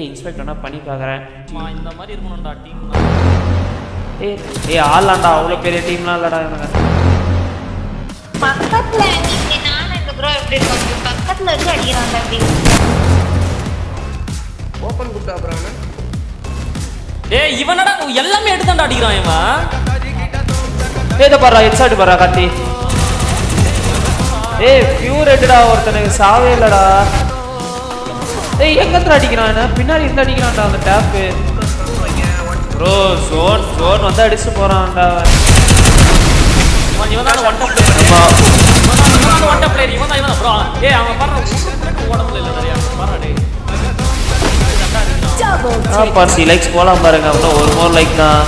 Inspect வேணா பண்ணி பார்க்குறேன். இந்த மாதிரி இருக்கணும்டா டீம். ஏய் ஆளாண்டா, அவ்வளோ பெரிய டீம்லாம் இல்லடா இவங்க. பக்கத்துல நீங்க நானும் இந்த ப்ரோ எப்படி இருக்கோம் பக்கத்துல வச்சு அடிக்கிறாங்க. அப்படி ஓபன் குட்டா ப்ரோனா. ஏய் இவனடா எல்லாமே எடுத்தாண்டா அடிக்கிறான் இவன். இத பாறா ஹெட்ஷாட் பாறா கத்தி. ஏய் பியூர் ஹெட்டடா, ஒருத்தனுக்கு சாவே இல்லடா. ஏய் எங்கத்துல அடிக்கிறான், என்ன பின்னாடி இருந்து அடிக்கிறான்டா அந்த டேப். ப்ரோ ஜோன் வந்து அடிச்சு போறான்டா இவன் தான் ஒன் டாப் பிளேயர். இவன் தான் ஒன் டாப் பிளேயர். இவன் தான் ப்ரோ. ஏய் அவன் பாரு ஓடல இல்ல நிறைய பாரு டேய். பார்சி லைக்ஸ் போலாம் பாருங்க. அப்புறம் ஒரு மோர் லைக் தான்.